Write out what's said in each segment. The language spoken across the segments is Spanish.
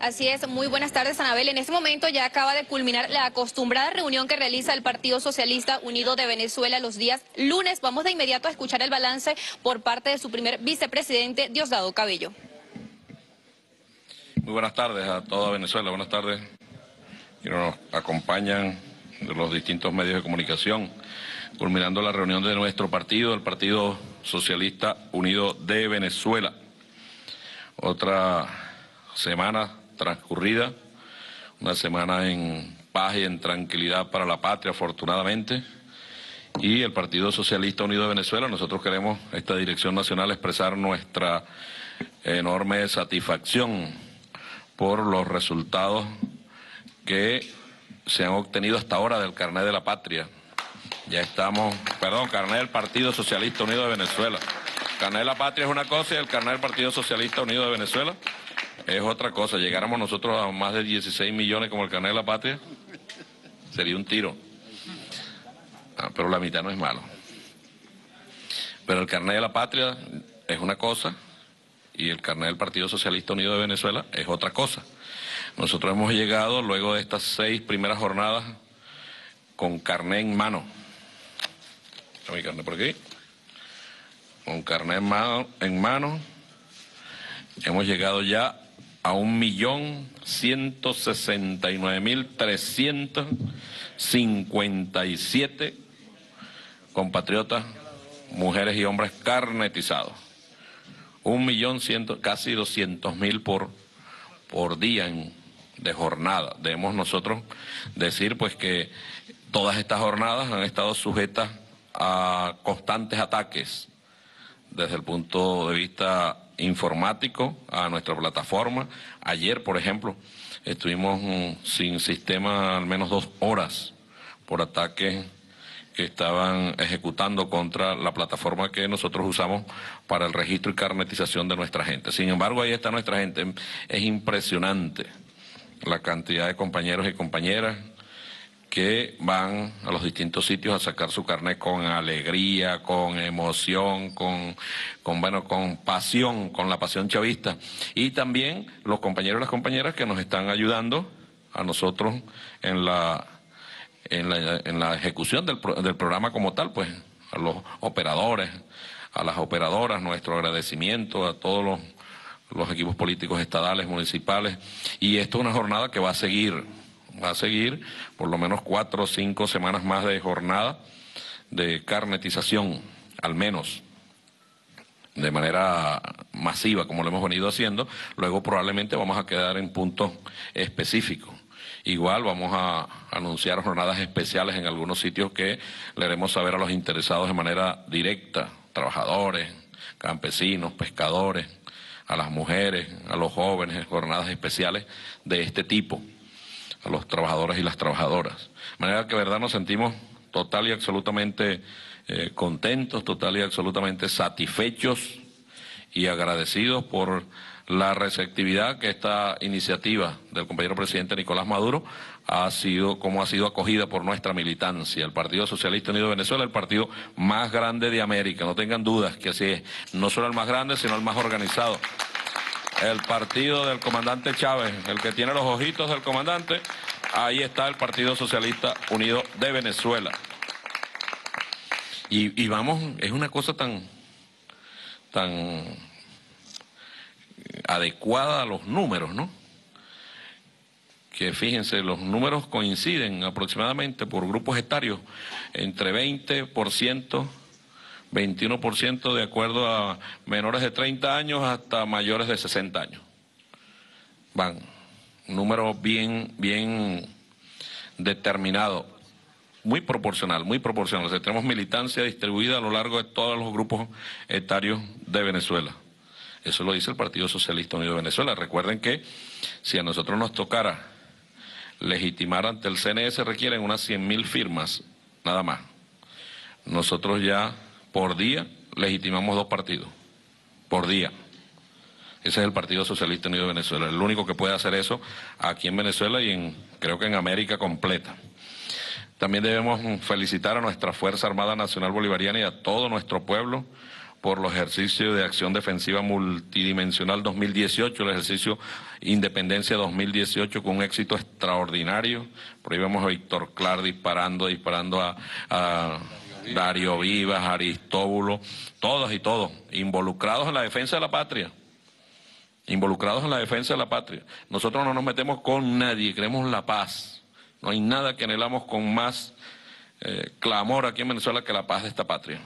Así es, muy buenas tardes, Anabel. En este momento ya acaba de culminar la acostumbrada reunión que realiza el Partido Socialista Unido de Venezuela los días lunes. Vamos de inmediato a escuchar el balance por parte de su primer vicepresidente, Diosdado Cabello. Muy buenas tardes a toda Venezuela, buenas tardes que nos acompañan de los distintos medios de comunicación, culminando la reunión de nuestro partido, el Partido Socialista Unido de Venezuela. Otra semana transcurrida, una semana en paz y en tranquilidad para la patria, afortunadamente, y el Partido Socialista Unido de Venezuela, nosotros queremos, esta dirección nacional, expresar nuestra enorme satisfacción por los resultados que se han obtenido hasta ahora del carnet de la patria. Ya estamos, carnet del Partido Socialista Unido de Venezuela. El carnet de la patria es una cosa y el carnet del Partido Socialista Unido de Venezuela es otra cosa. Llegáramos nosotros a más de 16 millones como el carnet de la patria, sería un tiro. Pero la mitad no es malo. Pero el carnet de la patria es una cosa y el carnet del Partido Socialista Unido de Venezuela es otra cosa. Nosotros hemos llegado luego de estas 6 primeras jornadas con carnet en mano. ¿Está mi carnet por aquí? Con carnet en mano hemos llegado ya a 1.169.357 compatriotas, mujeres y hombres carnetizados. 1.100.000, casi 200.000 por día de jornada. Debemos nosotros decir pues que todas estas jornadas han estado sujetas a constantes ataques desde el punto de vista informático a nuestra plataforma. Ayer, por ejemplo, estuvimos sin sistema al menos 2 horas por ataques que estaban ejecutando contra la plataforma que nosotros usamos para el registro y carnetización de nuestra gente. Sin embargo, ahí está nuestra gente. Es impresionante la cantidad de compañeros y compañeras que van a los distintos sitios a sacar su carnet con alegría, con emoción, con pasión, con la pasión chavista. Y también los compañeros y las compañeras que nos están ayudando a nosotros en la ejecución del programa como tal, pues a los operadores, a las operadoras, nuestro agradecimiento a todos los equipos políticos estadales, municipales. Y esto es una jornada que va a seguir por lo menos 4 o 5 semanas más de jornada de carnetización, al menos de manera masiva, como lo hemos venido haciendo. Luego probablemente vamos a quedar en puntos específicos. Igual vamos a anunciar jornadas especiales en algunos sitios que le haremos saber a los interesados de manera directa, trabajadores, campesinos, pescadores, a las mujeres, a los jóvenes, jornadas especiales de este tipo, a los trabajadores y las trabajadoras. De manera que, verdad, nos sentimos total y absolutamente contentos, total y absolutamente satisfechos y agradecidos por la receptividad que esta iniciativa del compañero presidente Nicolás Maduro ha sido acogida por nuestra militancia. El Partido Socialista Unido de Venezuela, el partido más grande de América, no tengan dudas que así es, no solo el más grande, sino el más organizado. El partido del comandante Chávez, el que tiene los ojitos del comandante, ahí está el Partido Socialista Unido de Venezuela. Y vamos, es una cosa tan adecuada a los números, ¿no? Que fíjense, los números coinciden aproximadamente por grupos etarios entre 20%, 21% de acuerdo a menores de 30 años hasta mayores de 60 años. Van, números bien determinados, muy proporcional. O sea, tenemos militancia distribuida a lo largo de todos los grupos etarios de Venezuela. Eso lo dice el Partido Socialista Unido de Venezuela. Recuerden que si a nosotros nos tocara legitimar ante el CNE se requieren unas 100.000 firmas, nada más. Nosotros ya por día legitimamos 2 partidos, por día. Ese es el Partido Socialista Unido de Venezuela, el único que puede hacer eso aquí en Venezuela y creo que en América completa. También debemos felicitar a nuestra Fuerza Armada Nacional Bolivariana y a todo nuestro pueblo por los ejercicios de acción defensiva multidimensional 2018, el ejercicio Independencia 2018 con un éxito extraordinario. Por ahí vemos a Víctor Clar disparando a Darío Vivas, Aristóbulo, todos y todos, involucrados en la defensa de la patria. Involucrados en la defensa de la patria. Nosotros no nos metemos con nadie, queremos la paz. No hay nada que anhelamos con más clamor aquí en Venezuela que la paz de esta patria.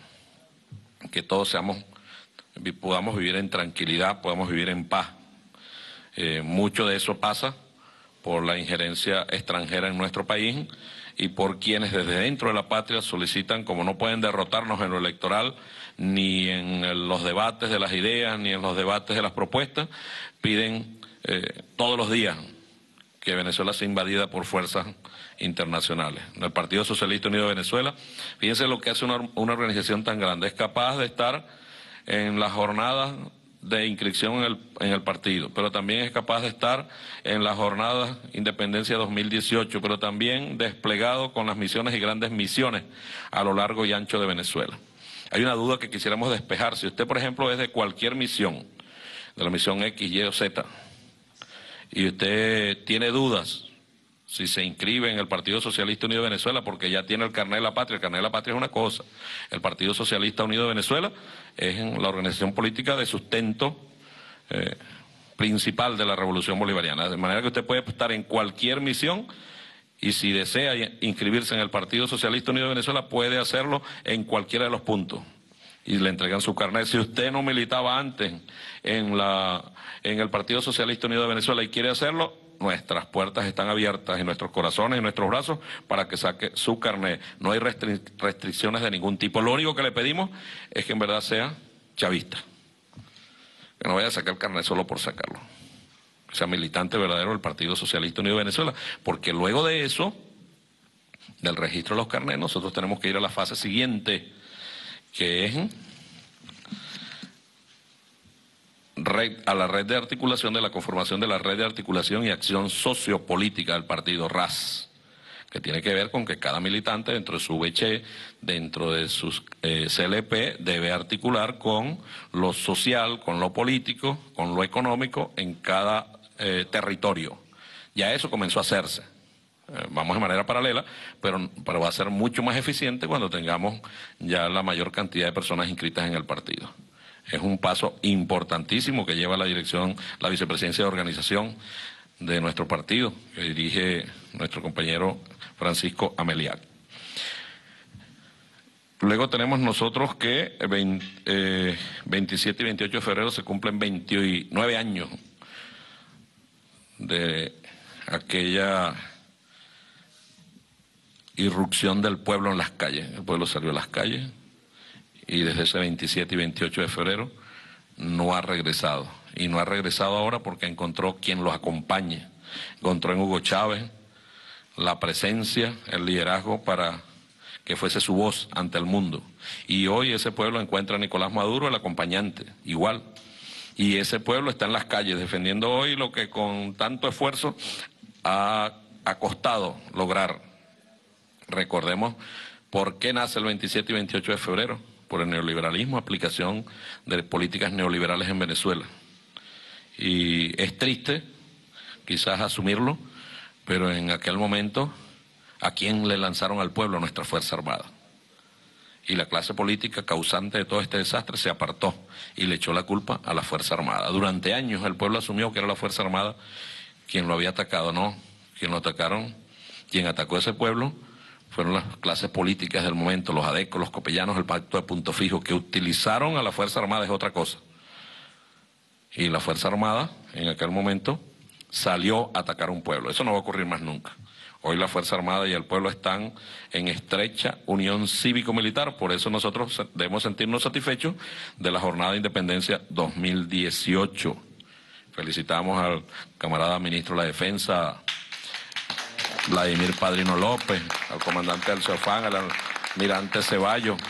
Que todos podamos vivir en tranquilidad, podamos vivir en paz. Mucho de eso pasa por la injerencia extranjera en nuestro país y por quienes desde dentro de la patria solicitan, como no pueden derrotarnos en lo electoral, ni en los debates de las ideas, ni en los debates de las propuestas, piden todos los días que Venezuela sea invadida por fuerzas internacionales. El Partido Socialista Unido de Venezuela, fíjense lo que hace una organización tan grande, es capaz de estar en las jornadas de inscripción en el partido, pero también es capaz de estar en las jornadas Independencia 2018, pero también desplegado con las misiones y grandes misiones a lo largo y ancho de Venezuela. Hay una duda que quisiéramos despejar. Si usted, por ejemplo, es de cualquier misión, de la misión X, Y o Z, y usted tiene dudas si se inscribe en el Partido Socialista Unido de Venezuela porque ya tiene el carnet de la patria. El carnet de la patria es una cosa. El Partido Socialista Unido de Venezuela es la organización política de sustento principal de la Revolución Bolivariana. De manera que usted puede estar en cualquier misión y si desea inscribirse en el Partido Socialista Unido de Venezuela puede hacerlo en cualquiera de los puntos. Y le entregan su carnet. Si usted no militaba antes en el Partido Socialista Unido de Venezuela y quiere hacerlo, nuestras puertas están abiertas y nuestros corazones y nuestros brazos para que saque su carnet. No hay restricciones de ningún tipo. Lo único que le pedimos es que en verdad sea chavista. Que no vaya a sacar el carnet solo por sacarlo. Que sea militante verdadero del Partido Socialista Unido de Venezuela. Porque luego de eso, del registro de los carnets, nosotros tenemos que ir a la fase siguiente, que es a la red de articulación, de la conformación de la red de articulación y acción sociopolítica del partido RAS, que tiene que ver con que cada militante dentro de su VC, dentro de sus CLP, debe articular con lo social, con lo político, con lo económico en cada territorio. Ya eso comenzó a hacerse. Vamos de manera paralela, pero va a ser mucho más eficiente cuando tengamos ya la mayor cantidad de personas inscritas en el partido. Es un paso importantísimo que lleva la vicepresidencia de organización de nuestro partido, que dirige nuestro compañero Francisco Ameliak. Luego tenemos nosotros que 27 y 28 de febrero se cumplen 29 años de aquella irrupción del pueblo en las calles. El pueblo salió a las calles y desde ese 27 y 28 de febrero no ha regresado. Y no ha regresado ahora porque encontró quien los acompañe. Encontró en Hugo Chávez la presencia, el liderazgo para que fuese su voz ante el mundo. Y hoy ese pueblo encuentra a Nicolás Maduro, el acompañante, igual. Y ese pueblo está en las calles defendiendo hoy lo que con tanto esfuerzo ha costado lograr. Recordemos por qué nace el 27 y 28 de febrero, por el neoliberalismo, aplicación de políticas neoliberales en Venezuela. Y es triste, quizás asumirlo, pero en aquel momento, ¿a quién le lanzaron al pueblo? Nuestra Fuerza Armada. Y la clase política causante de todo este desastre se apartó y le echó la culpa a la Fuerza Armada. Durante años el pueblo asumió que era la Fuerza Armada quien lo había atacado. No, quien lo atacaron, quien atacó a ese pueblo fueron las clases políticas del momento, los adecos, los copellanos, el pacto de Punto Fijo, que utilizaron a la Fuerza Armada, es otra cosa. Y la Fuerza Armada, en aquel momento, salió a atacar a un pueblo. Eso no va a ocurrir más nunca. Hoy la Fuerza Armada y el pueblo están en estrecha unión cívico-militar, por eso nosotros debemos sentirnos satisfechos de la Jornada de Independencia 2018. Felicitamos al camarada ministro de la Defensa, Vladimir Padrino López, al comandante del CEOFAN, al almirante Ceballos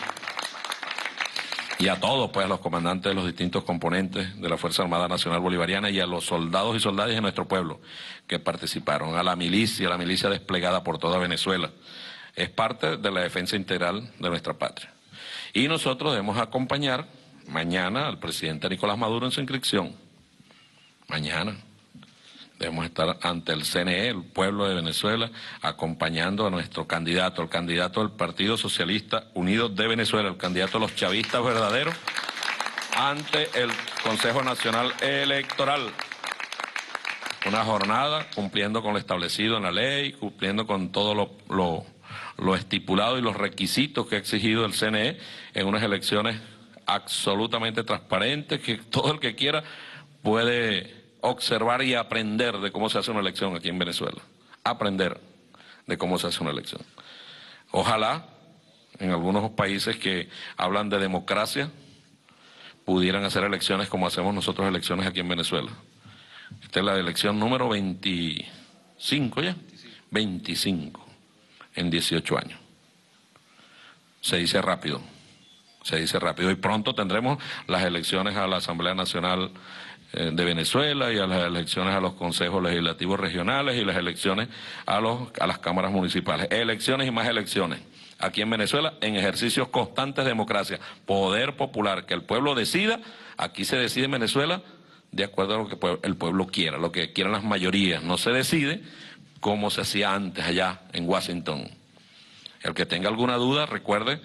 y a todos, pues, a los comandantes de los distintos componentes de la Fuerza Armada Nacional Bolivariana y a los soldados y soldadas de nuestro pueblo que participaron, a la milicia desplegada por toda Venezuela. Es parte de la defensa integral de nuestra patria. Y nosotros debemos acompañar mañana al presidente Nicolás Maduro en su inscripción. Mañana. Debemos estar ante el CNE, el pueblo de Venezuela, acompañando a nuestro candidato, el candidato del Partido Socialista Unido de Venezuela, el candidato de los chavistas verdaderos, ante el Consejo Nacional Electoral. Una jornada cumpliendo con lo establecido en la ley, cumpliendo con todo lo estipulado y los requisitos que ha exigido el CNE en unas elecciones absolutamente transparentes, que todo el que quiera puede observar y aprender de cómo se hace una elección aquí en Venezuela. Aprender de cómo se hace una elección. Ojalá en algunos países que hablan de democracia pudieran hacer elecciones como hacemos nosotros elecciones aquí en Venezuela. Esta es la elección número 25 ya, 25 en 18 años. Se dice rápido, y pronto tendremos las elecciones a la Asamblea Nacional de Venezuela y a las elecciones a los consejos legislativos regionales y las elecciones a las cámaras municipales. Elecciones y más elecciones. Aquí en Venezuela, en ejercicios constantes de democracia, poder popular, que el pueblo decida. Aquí se decide en Venezuela de acuerdo a lo que el pueblo quiera, lo que quieran las mayorías. No se decide como se hacía antes allá en Washington. El que tenga alguna duda, recuerde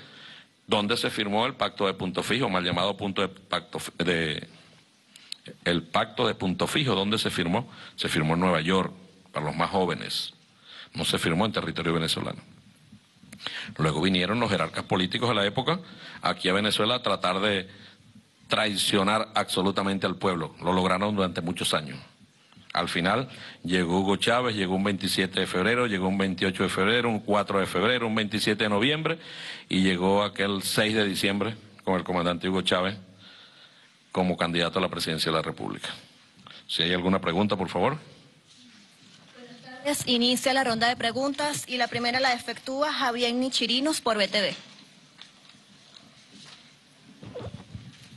dónde se firmó el pacto de punto fijo, mal llamado el pacto de punto fijo. ¿Dónde se firmó? Se firmó en Nueva York, para los más jóvenes. No se firmó en territorio venezolano. Luego vinieron los jerarcas políticos de la época aquí a Venezuela a tratar de traicionar absolutamente al pueblo. Lo lograron durante muchos años. Al final llegó Hugo Chávez, llegó un 27 de febrero, llegó un 28 de febrero, un 4 de febrero, un 27 de noviembre y llegó aquel 6 de diciembre con el comandante Hugo Chávez como candidato a la presidencia de la República. Si hay alguna pregunta, por favor. Buenas tardes. Inicia la ronda de preguntas y la primera la efectúa Javier Nichirinos por BTV.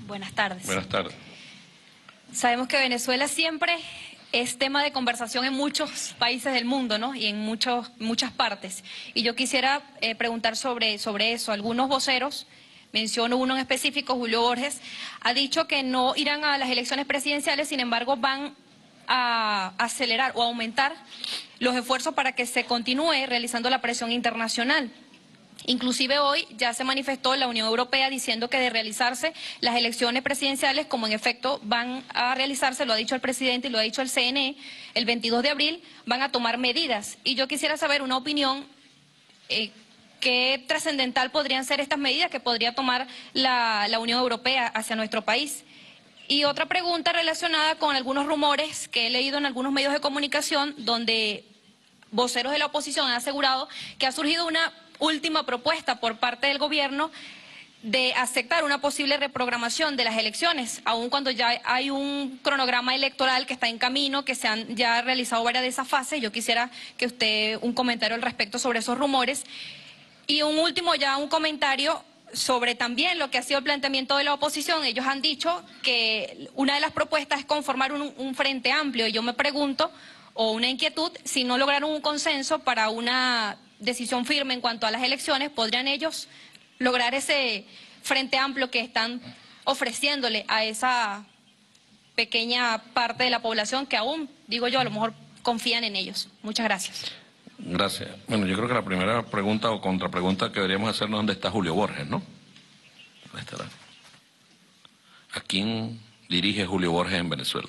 Buenas tardes. Buenas tardes. Sabemos que Venezuela siempre es tema de conversación en muchos países del mundo, ¿no? Y en muchas partes. Y yo quisiera preguntar sobre eso. Algunos voceros, menciono uno en específico, Julio Borges, ha dicho que no irán a las elecciones presidenciales, sin embargo van a acelerar o aumentar los esfuerzos para que se continúe realizando la presión internacional. Inclusive hoy ya se manifestó la Unión Europea diciendo que de realizarse las elecciones presidenciales, como en efecto van a realizarse, lo ha dicho el presidente y lo ha dicho el CNE, el 22 de abril van a tomar medidas. Y yo quisiera saber una opinión, qué trascendental podrían ser estas medidas que podría tomar la Unión Europea hacia nuestro país. Y otra pregunta relacionada con algunos rumores que he leído en algunos medios de comunicación donde voceros de la oposición han asegurado que ha surgido una última propuesta por parte del gobierno de aceptar una posible reprogramación de las elecciones, aun cuando ya hay un cronograma electoral que está en camino, que se han ya realizado varias de esas fases. Yo quisiera que usted un comentario al respecto sobre esos rumores. Y un último un comentario sobre también lo que ha sido el planteamiento de la oposición. Ellos han dicho que una de las propuestas es conformar un frente amplio y yo me pregunto, o una inquietud, si no lograron un consenso para una decisión firme en cuanto a las elecciones, ¿podrían ellos lograr ese frente amplio que están ofreciéndole a esa pequeña parte de la población que aún, digo yo, a lo mejor confían en ellos? Muchas gracias. Gracias. Bueno, yo creo que la primera pregunta o contrapregunta que deberíamos hacernos es ¿dónde está Julio Borges, no? ¿Dónde estará? ¿A quién dirige Julio Borges en Venezuela?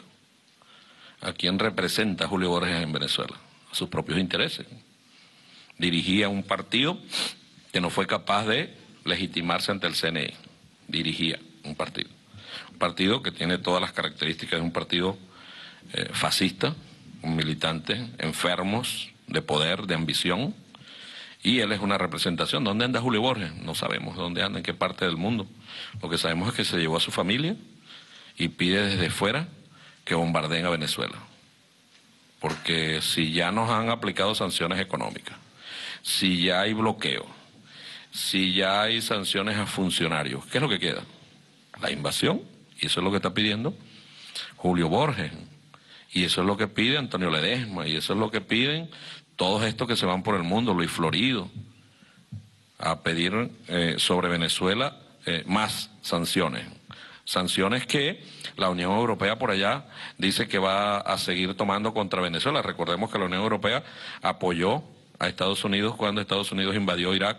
¿A quién representa Julio Borges en Venezuela? A sus propios intereses. Dirigía un partido que no fue capaz de legitimarse ante el CNE. Dirigía un partido que tiene todas las características de un partido fascista, un militante, enfermos de poder, de ambición, y él es una representación. ¿Dónde anda Julio Borges? No sabemos dónde anda, en qué parte del mundo. Lo que sabemos es que se llevó a su familia y pide desde fuera que bombardeen a Venezuela. Porque si ya nos han aplicado sanciones económicas, si ya hay bloqueo, si ya hay sanciones a funcionarios, ¿qué es lo que queda? La invasión, y eso es lo que está pidiendo Julio Borges, y eso es lo que pide Antonio Ledesma, y eso es lo que piden todos estos que se van por el mundo, Luis Florido, a pedir sobre Venezuela más sanciones, Sanciones que la Unión Europea por allá dice que va a seguir tomando contra Venezuela. Recordemos que la Unión Europea apoyó a Estados Unidos cuando Estados Unidos invadió Irak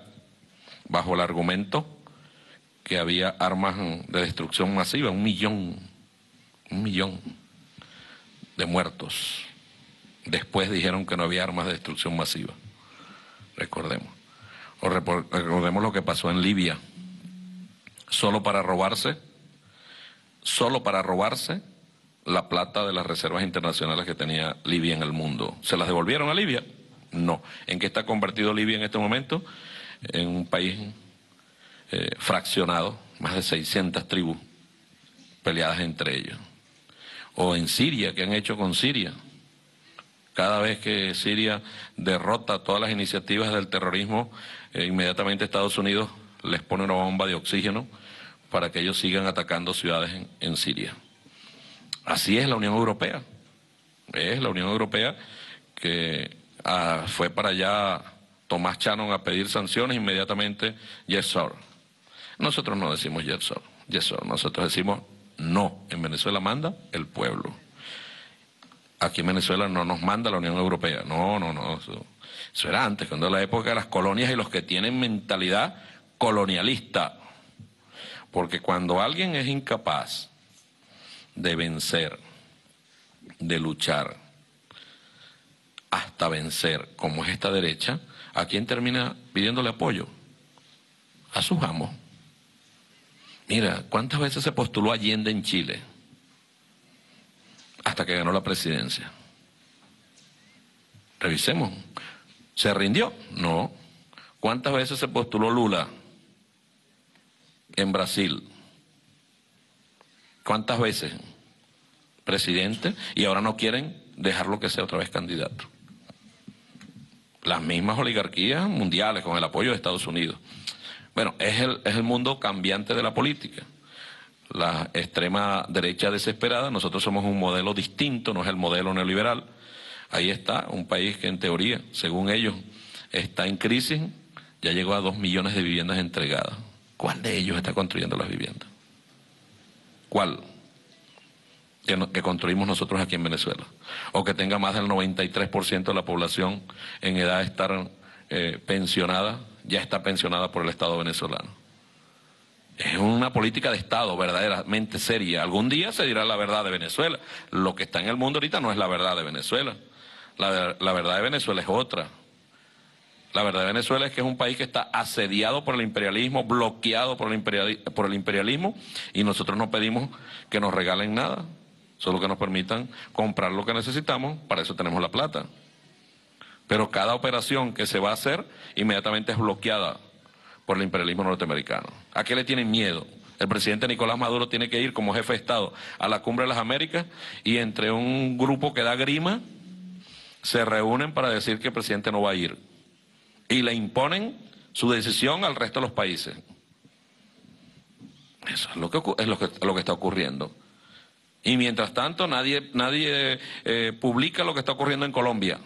bajo el argumento que había armas de destrucción masiva, un millón de muertos. Después dijeron que no había armas de destrucción masiva. Recordemos. O recordemos lo que pasó en Libia. Solo para robarse la plata de las reservas internacionales que tenía Libia en el mundo. ¿Se las devolvieron a Libia? No. ¿En qué está convertido Libia en este momento? En un país fraccionado, más de 600 tribus peleadas entre ellos. O en Siria, ¿qué han hecho con Siria? Cada vez que Siria derrota todas las iniciativas del terrorismo, inmediatamente Estados Unidos les pone una bomba de oxígeno para que ellos sigan atacando ciudades en Siria. Así es la Unión Europea. Es la Unión Europea que fue para allá Tomás Shannon a pedir sanciones, inmediatamente yes sir. Nosotros no decimos yes sir, nosotros decimos no. En Venezuela manda el pueblo. Aquí en Venezuela no nos manda la Unión Europea. No. Eso era antes, cuando era la época de las colonias y los que tienen mentalidad colonialista. Porque cuando alguien es incapaz de vencer, de luchar, hasta vencer, como es esta derecha, ¿a quién termina pidiéndole apoyo? A sus amos. Mira, ¿cuántas veces se postuló Allende en Chile? Hasta que ganó la presidencia. Revisemos. ¿Se rindió? No. ¿Cuántas veces se postuló Lula en Brasil? ¿Cuántas veces? Presidente, y ahora no quieren dejarlo que sea otra vez candidato. Las mismas oligarquías mundiales con el apoyo de Estados Unidos. Bueno, es el mundo cambiante de la política. La extrema derecha desesperada, nosotros somos un modelo distinto, no es el modelo neoliberal. Ahí está, un país que en teoría, según ellos, está en crisis, ya llegó a 2 millones de viviendas entregadas. ¿Cuál de ellos está construyendo las viviendas? ¿Cuál? Que construimos nosotros aquí en Venezuela. O que tenga más del 93% de la población en edad de estar pensionada, ya está pensionada por el Estado venezolano. Es una política de Estado verdaderamente seria. Algún día se dirá la verdad de Venezuela. Lo que está en el mundo ahorita no es la verdad de Venezuela. La verdad de Venezuela es otra. La verdad de Venezuela es que es un país que está asediado por el imperialismo, bloqueado por el imperialismo, y nosotros no pedimos que nos regalen nada, solo que nos permitan comprar lo que necesitamos, para eso tenemos la plata. Pero cada operación que se va a hacer inmediatamente es bloqueada por el imperialismo norteamericano. ¿A qué le tienen miedo? El presidente Nicolás Maduro tiene que ir como jefe de Estado a la Cumbre de las Américas y entre un grupo que da grima se reúnen para decir que el presidente no va a ir y le imponen su decisión al resto de los países. Eso es lo que está ocurriendo. Y mientras tanto nadie publica lo que está ocurriendo en Colombia.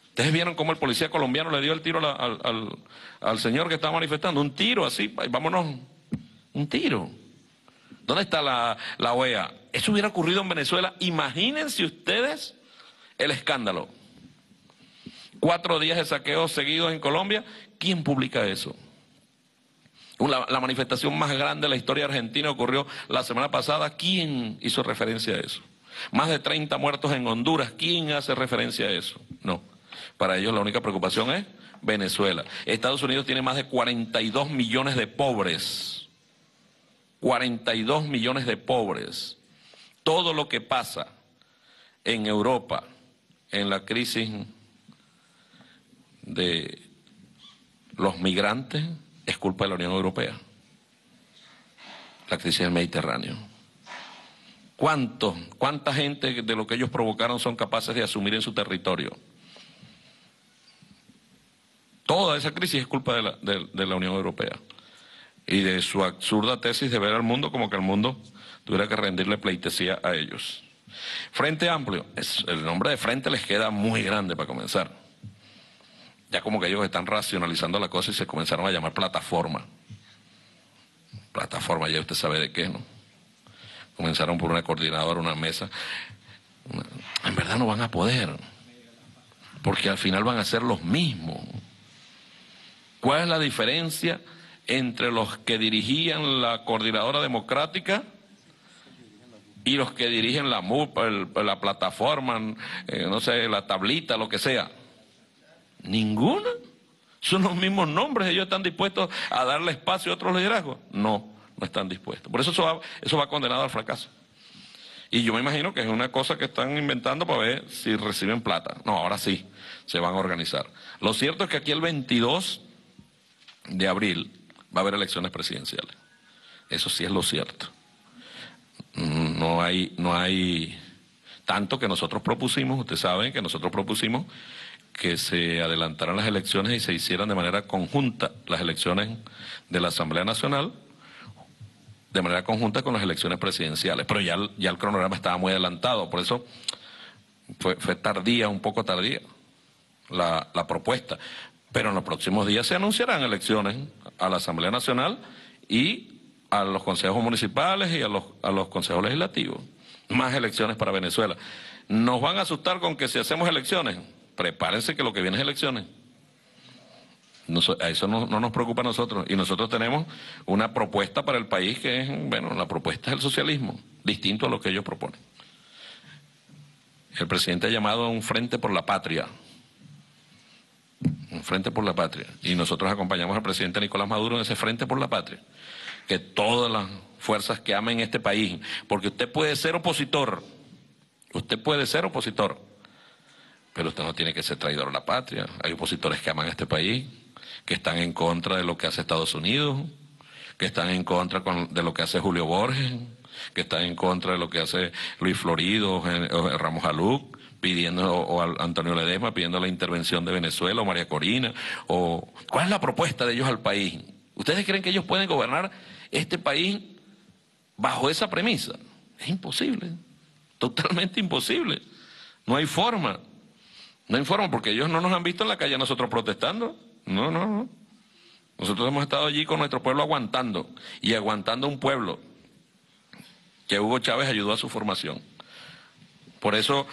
¿Ustedes vieron cómo el policía colombiano le dio el tiro al señor que estaba manifestando? Un tiro así, vámonos, un tiro. ¿Dónde está la OEA? Eso hubiera ocurrido en Venezuela. Imagínense ustedes el escándalo. 4 días de saqueos seguidos en Colombia. ¿Quién publica eso? La manifestación más grande de la historia argentina ocurrió la semana pasada. ¿Quién hizo referencia a eso? Más de 30 muertos en Honduras. ¿Quién hace referencia a eso? No. Para ellos la única preocupación es Venezuela. Estados Unidos tiene más de 42 millones de pobres. 42 millones de pobres. Todo lo que pasa en Europa, en la crisis de los migrantes, es culpa de la Unión Europea. La crisis del Mediterráneo. ¿Cuánta gente de lo que ellos provocaron son capaces de asumir en su territorio? Toda esa crisis es culpa de la Unión Europea y de su absurda tesis de ver al mundo como que el mundo tuviera que rendirle pleitesía a ellos. Frente Amplio, el nombre de frente les queda muy grande para comenzar. Ya como que ellos están racionalizando la cosa y se comenzaron a llamar plataforma. Plataforma, ya usted sabe de qué, ¿no? Comenzaron por una coordinadora, una mesa. En verdad no van a poder, porque al final van a ser los mismos. ¿Cuál es la diferencia entre los que dirigían la coordinadora democrática y los que dirigen la MUP, la plataforma, no sé, la tablita, lo que sea? Ninguna. Son los mismos nombres. ¿Ellos están dispuestos a darle espacio a otros liderazgos? No, no están dispuestos. Por eso eso va condenado al fracaso. Y yo me imagino que es una cosa que están inventando para ver si reciben plata. No, ahora sí, se van a organizar. Lo cierto es que aquí el 22 de abril va a haber elecciones presidenciales. Eso sí es lo cierto. No hay tanto que nosotros propusimos, ustedes saben que nosotros propusimos que se adelantaran las elecciones y se hicieran de manera conjunta las elecciones de la Asamblea Nacional, de manera conjunta con las elecciones presidenciales, pero ya el cronograma estaba muy adelantado, por eso fue tardía, un poco tardía la propuesta, pero en los próximos días se anunciarán elecciones a la Asamblea Nacional y a los consejos municipales y a los consejos legislativos, más elecciones para Venezuela. ¿Nos van a asustar con que si hacemos elecciones? Prepárense que lo que viene es elecciones. A eso no nos preocupa a nosotros. Y nosotros tenemos una propuesta para el país que es, bueno, la propuesta es el socialismo, distinto a lo que ellos proponen. El presidente ha llamado a un frente por la patria. Un frente por la patria. Y nosotros acompañamos al presidente Nicolás Maduro en ese frente por la patria. Que todas las fuerzas que amen este país, porque usted puede ser opositor, pero usted no tiene que ser traidor a la patria. Hay opositores que aman este país, que están en contra de lo que hace Estados Unidos, que están en contra de lo que hace Julio Borges, que están en contra de lo que hace Luis Florido, o Ramos Aluc, o Antonio Ledesma pidiendo la intervención de Venezuela, o María Corina, o ¿cuál es la propuesta de ellos al país? ¿Ustedes creen que ellos pueden gobernar este país bajo esa premisa? Es imposible, totalmente imposible. No hay forma. No informan porque ellos no nos han visto en la calle nosotros protestando. No. Nosotros hemos estado allí con nuestro pueblo aguantando y aguantando un pueblo que Hugo Chávez ayudó a su formación. Por eso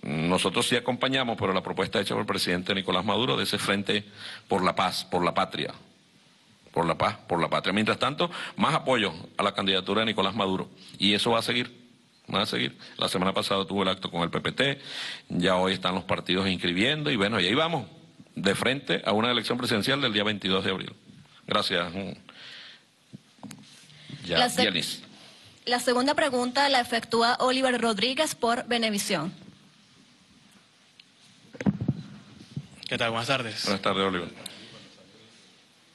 nosotros sí acompañamos, pero la propuesta hecha por el presidente Nicolás Maduro de ese frente por la paz, por la patria. Por la paz, por la patria. Mientras tanto, más apoyo a la candidatura de Nicolás Maduro. Y eso va a seguir. Van a seguir. La semana pasada tuvo el acto con el PPT, ya hoy están los partidos inscribiendo y bueno, y ahí vamos, de frente a una elección presidencial del día 22 de abril. Gracias. La segunda pregunta la efectúa Oliver Rodríguez por Venevisión. ¿Qué tal? Buenas tardes. Buenas tardes, Oliver.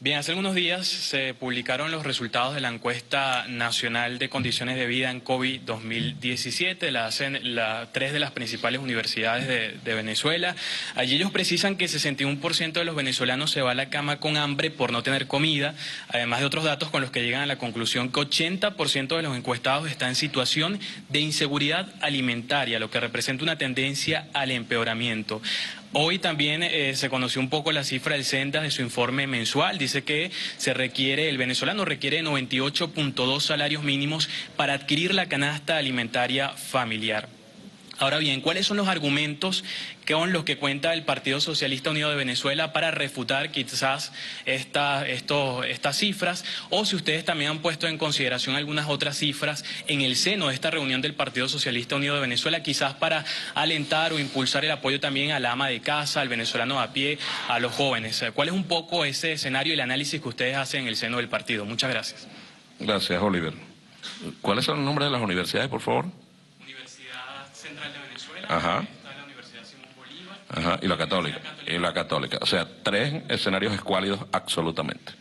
Bien, hace algunos días se publicaron los resultados de la encuesta nacional de condiciones de vida en COVID 2017, la hacen tres de las principales universidades de Venezuela. Allí ellos precisan que 61% de los venezolanos se va a la cama con hambre por no tener comida, además de otros datos con los que llegan a la conclusión que 80% de los encuestados está en situación de inseguridad alimentaria, lo que representa una tendencia al empeoramiento. Hoy también se conoció un poco la cifra del Sendas de su informe mensual. Dice que el venezolano requiere 98.2 salarios mínimos para adquirir la canasta alimentaria familiar. Ahora bien, ¿cuáles son los argumentos con los que cuenta el Partido Socialista Unido de Venezuela para refutar quizás estas cifras? O si ustedes también han puesto en consideración algunas otras cifras en el seno de esta reunión del Partido Socialista Unido de Venezuela, quizás para alentar o impulsar el apoyo también al ama de casa, al venezolano a pie, a los jóvenes. ¿Cuál es un poco ese escenario y el análisis que ustedes hacen en el seno del partido? Muchas gracias. Gracias, Oliver. ¿Cuáles son los nombres de las universidades, por favor? Central de Venezuela, Ajá. Está la Universidad Simón Bolívar. Ajá, y la católica. O sea, 3 escenarios escuálidos absolutamente.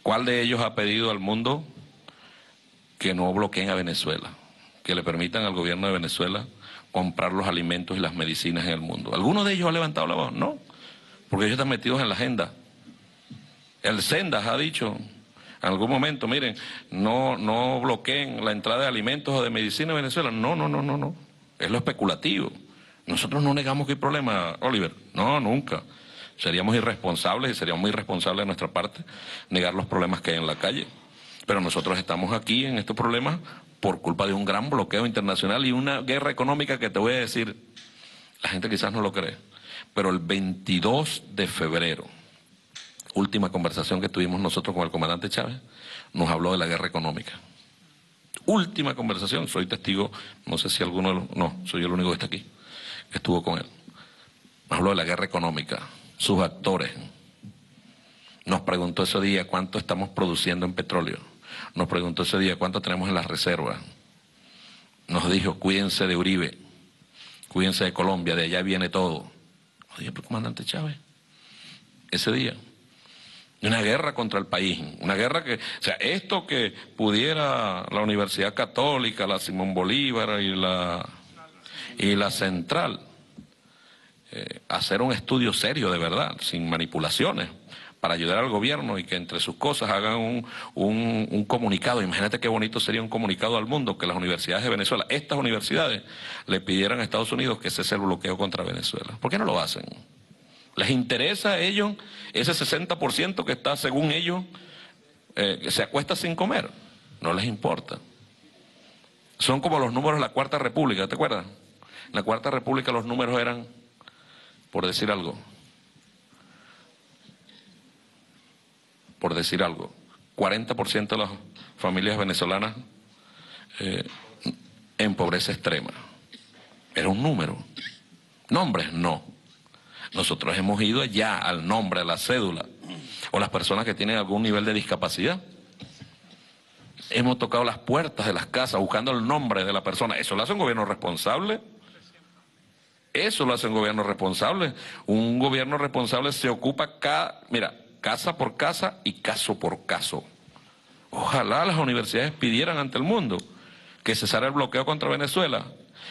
¿Cuál de ellos ha pedido al mundo que no bloqueen a Venezuela? Que le permitan al gobierno de Venezuela comprar los alimentos y las medicinas en el mundo. ¿Alguno de ellos ha levantado la voz? No, porque ellos están metidos en la agenda. El Sendas ha dicho en algún momento, miren, no bloqueen la entrada de alimentos o de medicina en Venezuela. No. Es lo especulativo. Nosotros no negamos que hay problema, Oliver. No, nunca. Seríamos irresponsables y sería muy irresponsable de nuestra parte negar los problemas que hay en la calle. Pero nosotros estamos aquí en estos problemas por culpa de un gran bloqueo internacional y una guerra económica que te voy a decir, la gente quizás no lo cree, pero el 22 de febrero, última conversación que tuvimos nosotros con el comandante Chávez, nos habló de la guerra económica. Última conversación, soy testigo, no sé si alguno, no, soy el único que está aquí, que estuvo con él. Nos habló de la guerra económica, sus actores. Nos preguntó ese día cuánto estamos produciendo en petróleo. Nos preguntó ese día cuánto tenemos en las reservas. Nos dijo, cuídense de Uribe, cuídense de Colombia, de allá viene todo. Nos dijo el comandante Chávez, ese día. Una guerra contra el país, una guerra que, o sea, esto que pudiera la Universidad Católica, la Simón Bolívar y la Central, hacer un estudio serio de verdad, sin manipulaciones, para ayudar al gobierno y que entre sus cosas hagan un comunicado. Imagínate qué bonito sería un comunicado al mundo que las universidades de Venezuela, estas universidades, le pidieran a Estados Unidos que cese el bloqueo contra Venezuela. ¿Por qué no lo hacen? ¿Les interesa a ellos ese 60% que está, según ellos, que se acuesta sin comer? No les importa. Son como los números de la Cuarta República, ¿te acuerdas? En la Cuarta República los números eran, por decir algo, 40% de las familias venezolanas en pobreza extrema. Era un número. Nombres, no. Nosotros hemos ido allá al nombre, a la cédula, o las personas que tienen algún nivel de discapacidad. Hemos tocado las puertas de las casas buscando el nombre de la persona. ¿Eso lo hace un gobierno responsable? Eso lo hace un gobierno responsable. Un gobierno responsable se ocupa casa por casa y caso por caso. Ojalá las universidades pidieran ante el mundo que cesara el bloqueo contra Venezuela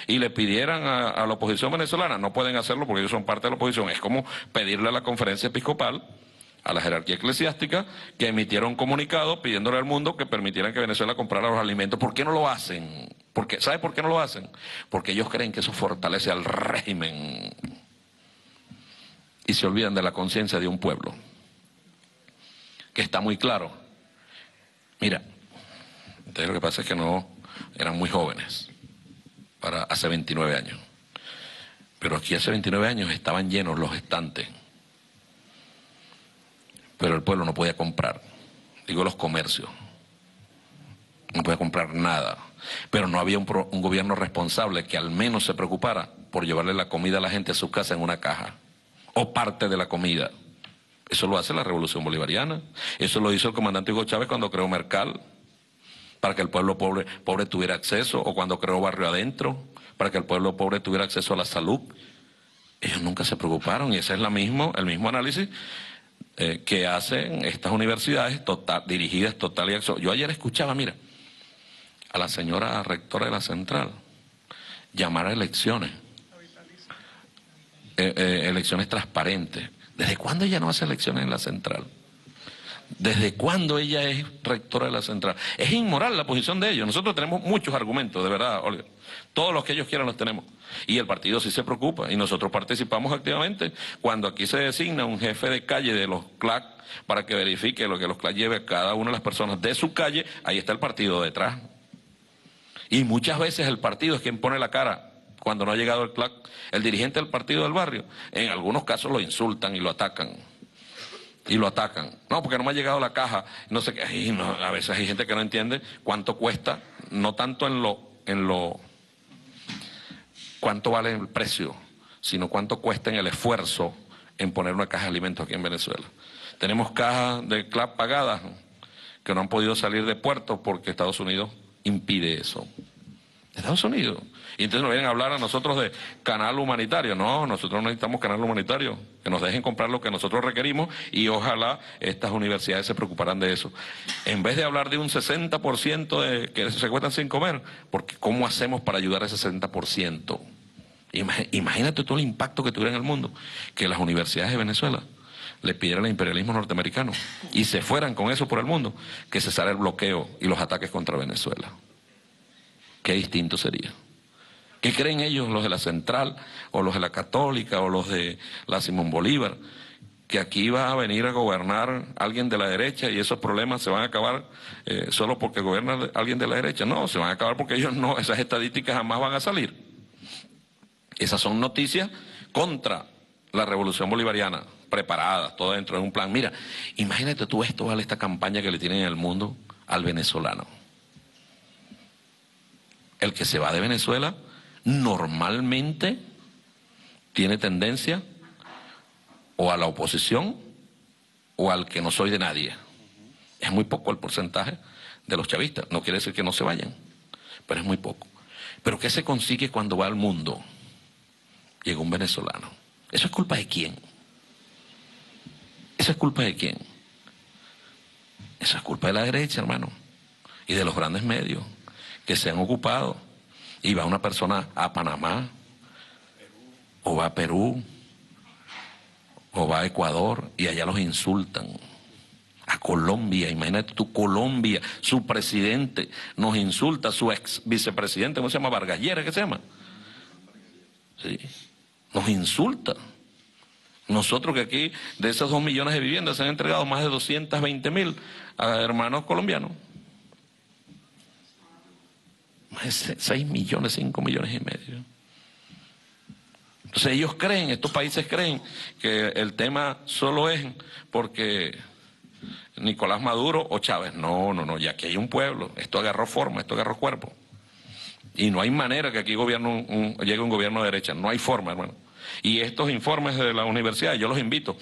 y le pidieran a la oposición venezolana. No pueden hacerlo porque ellos son parte de la oposición. Es como pedirle a la conferencia episcopal, a la jerarquía eclesiástica, que emitiera un comunicado pidiéndole al mundo que permitieran que Venezuela comprara los alimentos. ¿Por qué no lo hacen? ¿Sabe por qué no lo hacen? Porque ellos creen que eso fortalece al régimen y se olvidan de la conciencia de un pueblo que está muy claro. Mira, entonces lo que pasa es que no eran muy jóvenes para hace 29 años, pero aquí hace 29 años estaban llenos los estantes, pero el pueblo no podía comprar, digo los comercios, no podía comprar nada, pero no había un gobierno responsable que al menos se preocupara por llevarle la comida a la gente a su casa en una caja, o parte de la comida. Eso lo hace la Revolución Bolivariana, eso lo hizo el comandante Hugo Chávez cuando creó Mercal, para que el pueblo pobre tuviera acceso, o cuando creó Barrio Adentro, para que el pueblo pobre tuviera acceso a la salud. Ellos nunca se preocuparon, y ese es el mismo análisis que hacen estas universidades dirigidas total y absoluto. Yo ayer escuchaba, mira, a la señora rectora de la Central llamar a elecciones, elecciones transparentes. ¿Desde cuándo ella no hace elecciones en la Central? ¿Desde cuándo ella es rectora de la Central? Es inmoral la posición de ellos. Nosotros tenemos muchos argumentos, de verdad, Olga. Todos los que ellos quieran los tenemos. Y el partido sí se preocupa. Y nosotros participamos activamente cuando aquí se designa un jefe de calle de los CLAC para que verifique lo que los CLAC lleve a cada una de las personas de su calle. Ahí está el partido detrás. Y muchas veces el partido es quien pone la cara cuando no ha llegado el CLAC. El dirigente del partido del barrio, en algunos casos lo insultan y lo atacan. No, porque no me ha llegado la caja, no sé qué. Y no, a veces hay gente que no entiende cuánto cuesta, no tanto en lo cuánto vale el precio, sino cuánto cuesta en el esfuerzo en poner una caja de alimentos aquí en Venezuela. Tenemos cajas de CLAC pagadas que no han podido salir de puerto porque Estados Unidos impide eso. Estados Unidos. Y entonces nos vienen a hablar a nosotros de canal humanitario. No, nosotros no necesitamos canal humanitario. Que nos dejen comprar lo que nosotros requerimos y ojalá estas universidades se preocuparán de eso. En vez de hablar de un 60% de que se cuestan sin comer, porque ¿cómo hacemos para ayudar a ese 60%? Imagínate todo el impacto que tuviera en el mundo, que las universidades de Venezuela le pidieran al imperialismo norteamericano y se fueran con eso por el mundo, que cesara el bloqueo y los ataques contra Venezuela. Qué distinto sería. ¿Qué creen ellos, los de la Central, o los de la Católica, o los de la Simón Bolívar? que aquí va a venir a gobernar alguien de la derecha y esos problemas se van a acabar solo porque gobierna alguien de la derecha. No, se van a acabar porque ellos no, esas estadísticas jamás van a salir. Esas son noticias contra la revolución bolivariana, preparadas, todo dentro de un plan. Mira, imagínate tú esto, ¿vale? Esta campaña que le tienen en el mundo al venezolano. El que se va de Venezuela normalmente tiene tendencia o a la oposición o al que no soy de nadie. Es muy poco el porcentaje de los chavistas. No quiere decir que no se vayan, pero es muy poco. ¿Pero qué se consigue cuando va al mundo? Llega un venezolano. ¿Eso es culpa de quién? ¿Eso es culpa de quién? Eso es culpa de la derecha, hermano, y de los grandes medios que se han ocupado. Y va una persona a Panamá, o va a Perú, o va a Ecuador, y allá los insultan. A Colombia, imagínate tú, Colombia, su presidente nos insulta, su ex vicepresidente, ¿cómo se llama? Vargas Lleras, ¿qué se llama? Sí, nos insulta. Nosotros que aquí, de esos 2 millones de viviendas, se han entregado más de 220.000 a hermanos colombianos. Más de 6 millones, 5 millones y medio. Entonces ellos creen, estos países creen que el tema solo es porque Nicolás Maduro o Chávez. No, no, no, ya que hay un pueblo, esto agarró forma, esto agarró cuerpo. Y no hay manera que aquí llegue un gobierno de derecha, no hay forma, hermano. Y estos informes de la universidad, yo los invito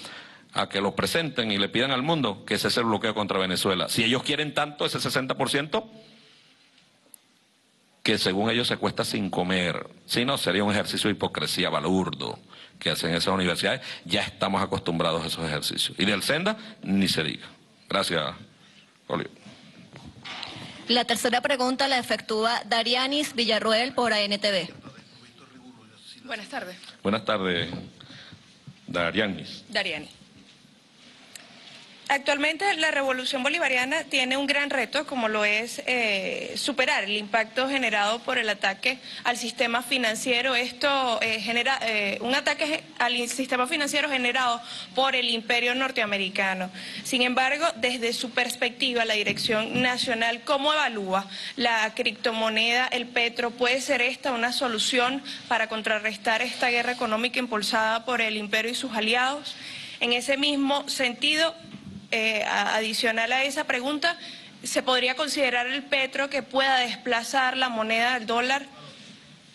a que los presenten y le pidan al mundo que cese el bloqueo contra Venezuela. Si ellos quieren tanto, ese 60%, que según ellos se cuesta sin comer. Si no, sería un ejercicio de hipocresía balurdo que hacen esas universidades. Ya estamos acostumbrados a esos ejercicios. Y del Senda, ni se diga. Gracias, Olio. La tercera pregunta la efectúa Darianis Villarroel por ANTV. Buenas tardes. Buenas tardes, Darianis. Dariani. Actualmente la revolución bolivariana tiene un gran reto, como lo es superar el impacto generado por el ataque al sistema financiero. Esto genera un ataque al sistema financiero generado por el imperio norteamericano. Sin embargo, desde su perspectiva, la Dirección Nacional, ¿cómo evalúa la criptomoneda, el petro? ¿Puede ser esta una solución para contrarrestar esta guerra económica impulsada por el imperio y sus aliados? En ese mismo sentido, adicional a esa pregunta, ¿se podría considerar el petro que pueda desplazar la moneda del dólar?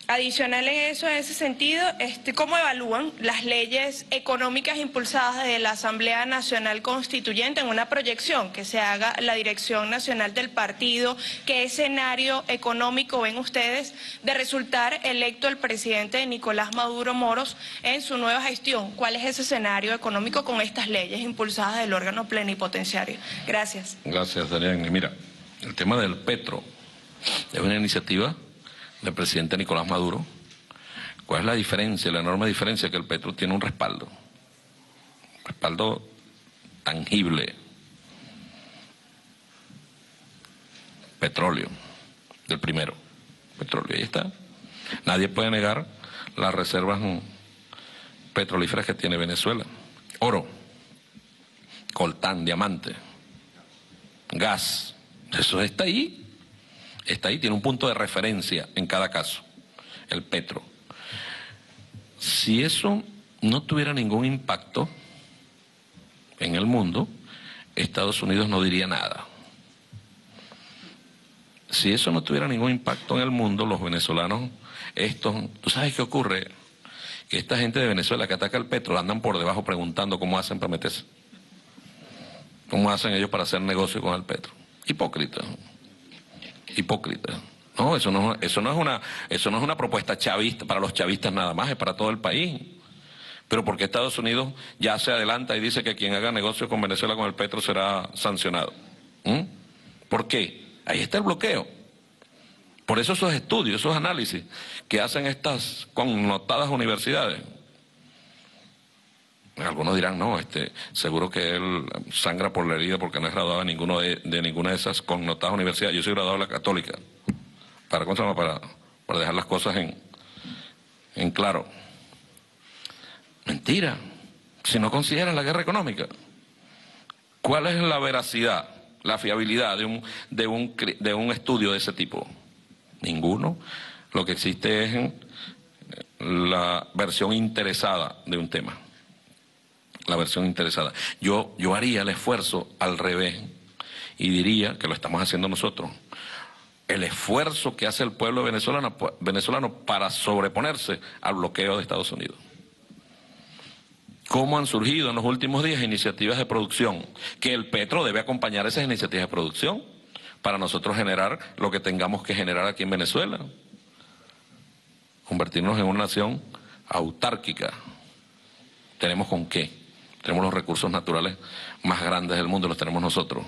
Adicional en eso, en ese sentido, ¿cómo evalúan las leyes económicas impulsadas de la Asamblea Nacional Constituyente en una proyección que se haga la Dirección Nacional del Partido? ¿Qué escenario económico ven ustedes de resultar electo el presidente Nicolás Maduro Moros en su nueva gestión? ¿Cuál es ese escenario económico con estas leyes impulsadas del órgano plenipotenciario? Gracias. Gracias, Darian. Mira, el tema del petro es una iniciativa del presidente Nicolás Maduro. ¿Cuál es la diferencia, la enorme diferencia? Que el petro tiene un respaldo tangible. Petróleo, del primero, petróleo, ahí está. Nadie puede negar las reservas petrolíferas que tiene Venezuela. Oro, coltán, diamante, gas, eso está ahí. Está ahí, tiene un punto de referencia en cada caso, el petro. Si eso no tuviera ningún impacto en el mundo, Estados Unidos no diría nada. Si eso no tuviera ningún impacto en el mundo, los venezolanos, ¿tú sabes qué ocurre? Que esta gente de Venezuela que ataca el petro andan por debajo preguntando cómo hacen para meterse. ¿Cómo hacen ellos para hacer negocio con el petro? Hipócritas. No, eso no es una propuesta chavista para los chavistas nada más, es para todo el país. Pero ¿por qué Estados Unidos ya se adelanta y dice que quien haga negocio con Venezuela con el petro será sancionado? ¿Por qué? Ahí está el bloqueo. Por eso esos estudios, esos análisis que hacen estas connotadas universidades. Algunos dirán, no, seguro que él sangra por la herida porque no es graduado de ninguna de esas connotadas universidades. Yo soy graduado de la Católica, para dejar las cosas en claro. Mentira. si no consideran la guerra económica? ¿Cuál es la veracidad, la fiabilidad de un estudio de ese tipo? Ninguno. Lo que existe es la versión interesada de un tema. La versión interesada. Yo haría el esfuerzo al revés y diría que lo estamos haciendo nosotros. El esfuerzo que hace el pueblo venezolano para sobreponerse al bloqueo de Estados Unidos. ¿Cómo han surgido en los últimos días iniciativas de producción? Que el petro debe acompañar esas iniciativas de producción para nosotros generar lo que tengamos que generar aquí en Venezuela. Convertirnos en una nación autárquica. ¿Tenemos con qué? Tenemos los recursos naturales más grandes del mundo, los tenemos nosotros.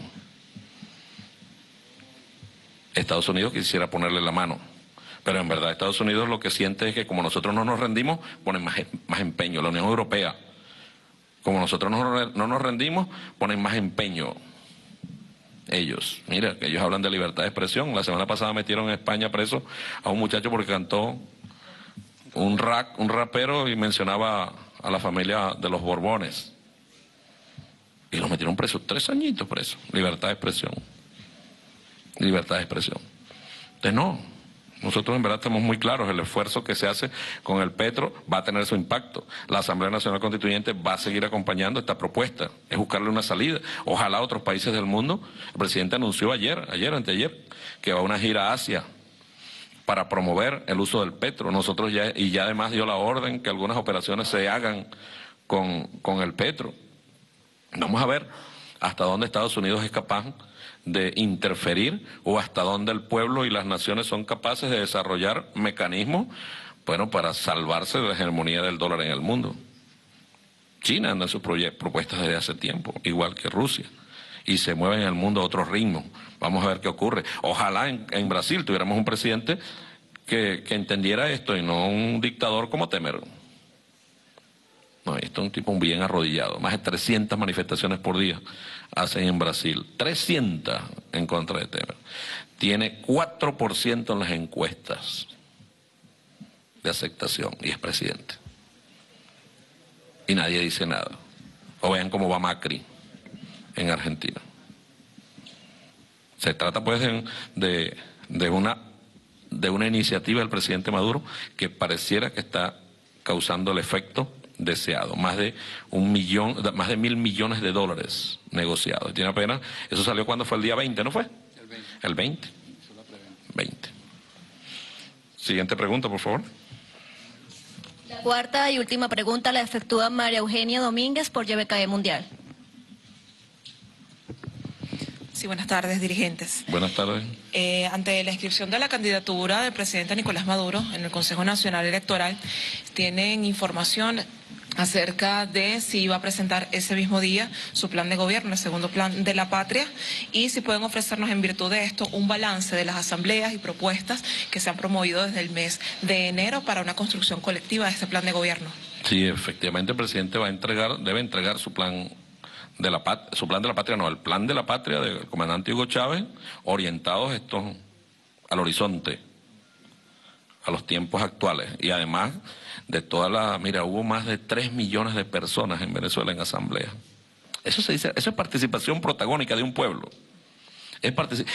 Estados Unidos quisiera ponerle la mano, pero en verdad Estados Unidos lo que siente es que como nosotros no nos rendimos, ponen más empeño. La Unión Europea, como nosotros no nos rendimos, ponen más empeño. Ellos, mira, que ellos hablan de libertad de expresión. La semana pasada metieron en España preso a un muchacho porque cantó un rapero y mencionaba a la familia de los Borbones. Y los metieron presos, 3 añitos presos. Libertad de expresión. Libertad de expresión. Entonces no, nosotros en verdad estamos muy claros, el esfuerzo que se hace con el petro va a tener su impacto. La Asamblea Nacional Constituyente va a seguir acompañando esta propuesta, es buscarle una salida. Ojalá otros países del mundo, el presidente anunció anteayer, que va a una gira a Asia para promover el uso del petro. Nosotros ya además dio la orden que algunas operaciones se hagan con el petro. Vamos a ver hasta dónde Estados Unidos es capaz de interferir o hasta dónde el pueblo y las naciones son capaces de desarrollar mecanismos, bueno, para salvarse de la hegemonía del dólar en el mundo. China anda en sus propuestas desde hace tiempo, igual que Rusia, y se mueve en el mundo a otro ritmo. Vamos a ver qué ocurre. Ojalá en Brasil tuviéramos un presidente que entendiera esto y no un dictador como Temer. No, esto es un tipo bien arrodillado. Más de 300 manifestaciones por día hacen en Brasil. 300 en contra de Temer. Tiene 4% en las encuestas de aceptación y es presidente. Y nadie dice nada. O vean cómo va Macri en Argentina. Se trata pues de una iniciativa del presidente Maduro que pareciera que está causando el efecto deseado, más de 1.000 millones de dólares negociados. Tiene apenas, eso salió cuando fue el día 20, ¿no fue? El 20. 20. Siguiente pregunta, por favor. La cuarta y última pregunta la efectúa María Eugenia Domínguez por YBKE Mundial. Sí, buenas tardes, dirigentes. Buenas tardes. Ante la inscripción de la candidatura del presidente Nicolás Maduro en el Consejo Nacional Electoral, ¿tienen información acerca de si va a presentar ese mismo día su plan de gobierno, el segundo plan de la patria, y si pueden ofrecernos en virtud de esto un balance de las asambleas y propuestas que se han promovido desde el mes de enero para una construcción colectiva de este plan de gobierno? Sí, efectivamente el presidente debe entregar su plan de la patria, el plan de la patria del comandante Hugo Chávez, orientados al horizonte, a los tiempos actuales, y además de hubo más de 3 millones de personas en Venezuela en asamblea. Eso es participación protagónica de un pueblo.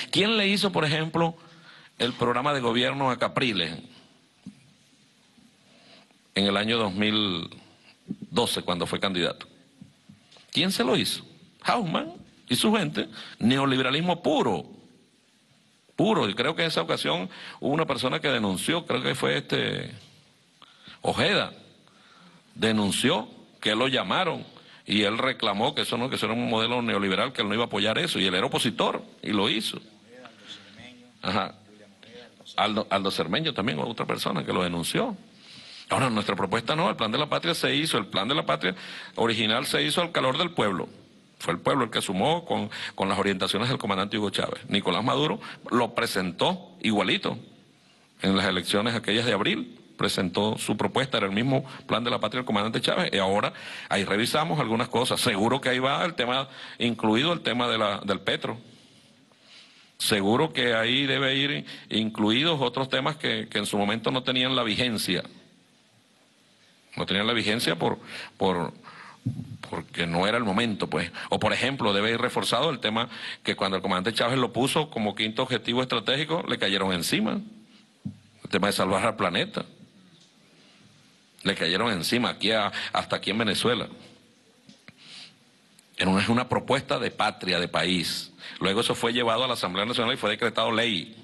¿Quién le hizo, por ejemplo, el programa de gobierno a Capriles en el año 2012 cuando fue candidato? ¿Quién se lo hizo? Haussmann y su gente. Neoliberalismo puro. Y creo que en esa ocasión hubo una persona que denunció, creo que fue Ojeda, denunció que lo llamaron y él reclamó que eso era un modelo neoliberal, que él no iba a apoyar eso, y él era opositor y lo hizo. Ajá. Aldo Cermeño también, otra persona que lo denunció. Ahora, nuestra propuesta no, el plan de la patria se hizo, el plan de la patria original se hizo al calor del pueblo. Fue el pueblo el que sumó con las orientaciones del comandante Hugo Chávez. Nicolás Maduro lo presentó igualito en las elecciones aquellas de abril, presentó su propuesta, era el mismo plan de la patria del comandante Chávez, y ahora ahí revisamos algunas cosas. Seguro que ahí va el tema, incluido el tema del petro. Seguro que ahí debe ir incluidos otros temas que en su momento no tenían la vigencia. No tenían la vigencia por porque no era el momento, pues. O, por ejemplo, debe ir reforzado el tema que cuando el comandante Chávez lo puso como quinto objetivo estratégico, le cayeron encima. El tema de salvar al planeta. Le cayeron encima hasta aquí en Venezuela. Es una propuesta de patria, de país. Luego eso fue llevado a la Asamblea Nacional y fue decretado ley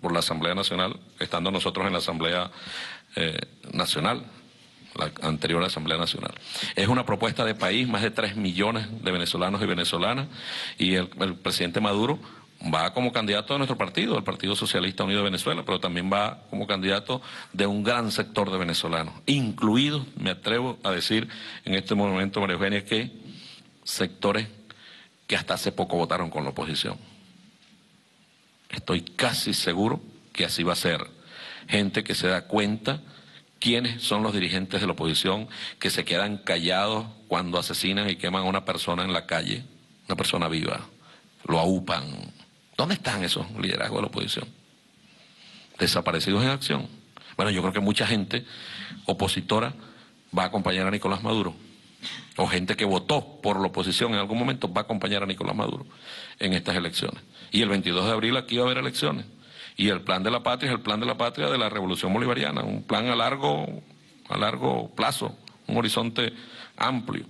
por la Asamblea Nacional, estando nosotros en la Asamblea Nacional, la anterior Asamblea Nacional. Es una propuesta de país, más de 3 millones de venezolanos y venezolanas, y el presidente Maduro va como candidato de nuestro partido, el Partido Socialista Unido de Venezuela, pero también va como candidato de un gran sector de venezolanos, incluidos, me atrevo a decir en este momento, María Eugenia, que sectores que hasta hace poco votaron con la oposición. Estoy casi seguro que así va a ser. Gente que se da cuenta quiénes son los dirigentes de la oposición, que se quedan callados cuando asesinan y queman a una persona en la calle, una persona viva, lo aúpan. ¿Dónde están esos liderazgos de la oposición? Desaparecidos en acción. Bueno, yo creo que mucha gente opositora va a acompañar a Nicolás Maduro, o gente que votó por la oposición en algún momento va a acompañar a Nicolás Maduro en estas elecciones. Y el 22 de abril aquí va a haber elecciones. Y el plan de la patria es el plan de la patria de la Revolución Bolivariana, un plan a largo plazo, un horizonte amplio.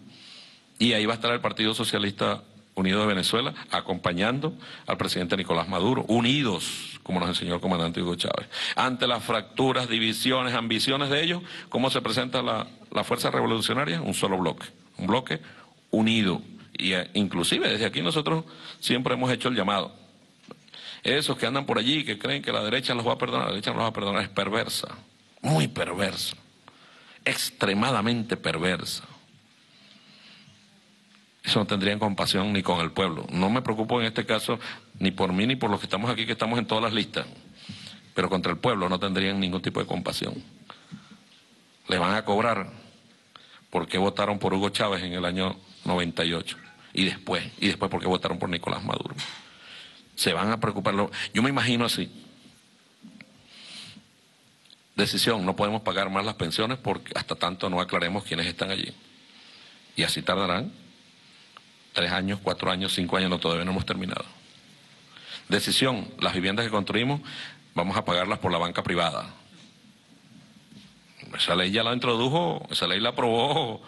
Y ahí va a estar el Partido Socialista Unido de Venezuela acompañando al presidente Nicolás Maduro, unidos, como nos enseñó el comandante Hugo Chávez. Ante las fracturas, divisiones, ambiciones de ellos, ¿cómo se presenta la fuerza revolucionaria? Un solo bloque, un bloque unido. Y inclusive desde aquí nosotros siempre hemos hecho el llamado. Esos que andan por allí, que creen que la derecha los va a perdonar, la derecha no los va a perdonar, es perversa, muy perversa, extremadamente perversa. Eso no tendrían compasión ni con el pueblo. No me preocupo en este caso ni por mí ni por los que estamos aquí, que estamos en todas las listas, pero contra el pueblo no tendrían ningún tipo de compasión. Les van a cobrar porque votaron por Hugo Chávez en el año 98 y después porque votaron por Nicolás Maduro. Se van a preocupar. Yo me imagino así. Decisión, no podemos pagar más las pensiones porque hasta tanto no aclaremos quiénes están allí. Y así tardarán 3 años, 4 años, 5 años, todavía no hemos terminado. Decisión, las viviendas que construimos vamos a pagarlas por la banca privada. Esa ley ya la introdujo, esa ley la aprobó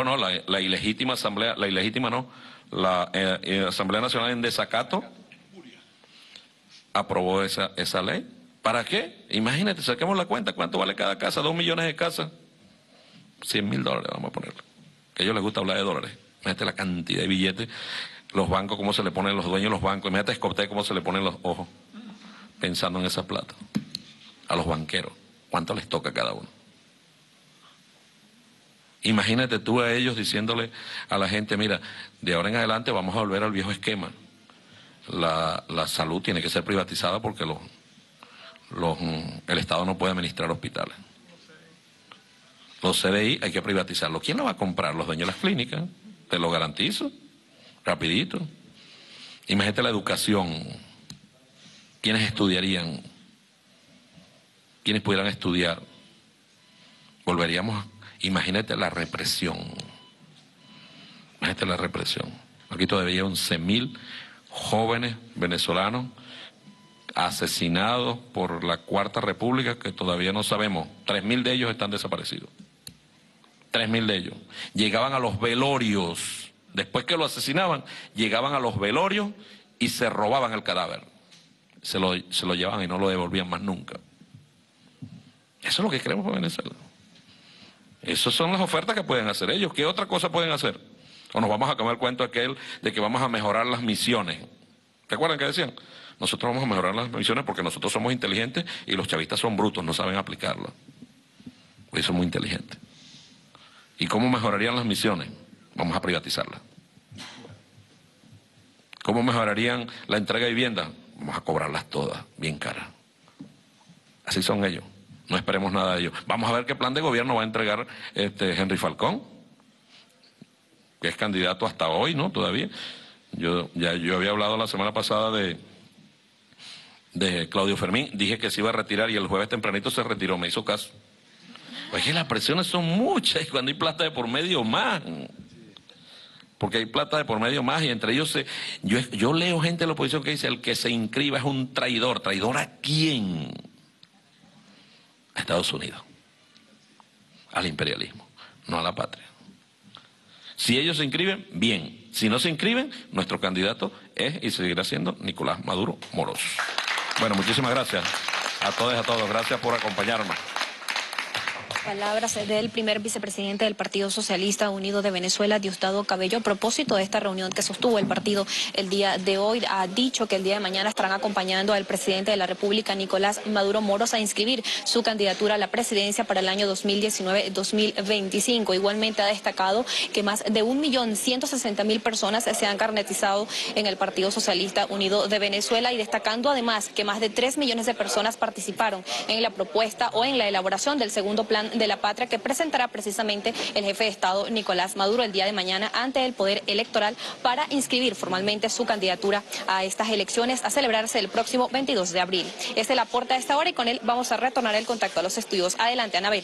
no, la ilegítima asamblea, la Asamblea Nacional en desacato aprobó esa ley. ¿Para qué? Imagínate, saquemos la cuenta, ¿cuánto vale cada casa? 2 millones de casas, $100,000 vamos a ponerle. Que a ellos les gusta hablar de dólares. Imagínate la cantidad de billetes, los bancos, cómo se le ponen los dueños de los bancos. Imagínate Escopté cómo se le ponen los ojos pensando en esa plata. A los banqueros, ¿cuánto les toca a cada uno? Imagínate tú a ellos diciéndole a la gente, mira, de ahora en adelante vamos a volver al viejo esquema. La salud tiene que ser privatizada porque el Estado no puede administrar hospitales. Los CDI hay que privatizarlos. ¿Quién lo va a comprar? Los dueños de las clínicas. Te lo garantizo. Rapidito. Imagínate la educación. ¿Quiénes estudiarían? ¿Quiénes pudieran estudiar? Volveríamos. Imagínate la represión. Imagínate la represión. Aquí todavía 11,000 jóvenes venezolanos asesinados por la Cuarta República que todavía no sabemos. 3,000 de ellos están desaparecidos. 3,000 de ellos. Llegaban a los velorios, después que lo asesinaban, llegaban a los velorios y se robaban el cadáver. Se lo llevaban y no lo devolvían más nunca. Eso es lo que queremos para Venezuela. Esas son las ofertas que pueden hacer ellos. ¿Qué otra cosa pueden hacer? O nos vamos a comer el cuento aquel de que vamos a mejorar las misiones. ¿Te acuerdan que decían? Nosotros vamos a mejorar las misiones porque nosotros somos inteligentes y los chavistas son brutos, no saben aplicarlo. Pues son muy inteligentes. ¿Y cómo mejorarían las misiones? Vamos a privatizarlas. ¿Cómo mejorarían la entrega de vivienda? Vamos a cobrarlas todas, bien caras. Así son ellos. No esperemos nada de ellos. Vamos a ver qué plan de gobierno va a entregar Henry Falcón, que es candidato hasta hoy, ¿no? Todavía. Yo había hablado la semana pasada de Claudio Fermín, dije que se iba a retirar y el jueves tempranito se retiró, me hizo caso. Oye, las presiones son muchas y cuando hay plata de por medio más. porque hay plata de por medio más y entre ellos yo leo gente de la oposición que dice el que se inscriba es un traidor. ¿Traidor a quién? A Estados Unidos, al imperialismo, no a la patria. Si ellos se inscriben, bien. Si no se inscriben, nuestro candidato es y seguirá siendo Nicolás Maduro Moros. Bueno, muchísimas gracias a todos y a todos. Gracias por acompañarnos. Palabras del primer vicepresidente del Partido Socialista Unido de Venezuela, Diosdado Cabello, a propósito de esta reunión que sostuvo el partido el día de hoy. Ha dicho que el día de mañana estarán acompañando al presidente de la República, Nicolás Maduro Moros, a inscribir su candidatura a la presidencia para el año 2019-2025. Igualmente ha destacado que más de 1.160.000 personas se han carnetizado en el Partido Socialista Unido de Venezuela, y destacando además que más de 3 millones de personas participaron en la propuesta o en la elaboración del segundo plan de la patria que presentará precisamente el jefe de Estado Nicolás Maduro el día de mañana ante el Poder Electoral para inscribir formalmente su candidatura a estas elecciones a celebrarse el próximo 22 de abril. Este es el aporte a esta hora y con él vamos a retornar el contacto a los estudios. Adelante, Anabel.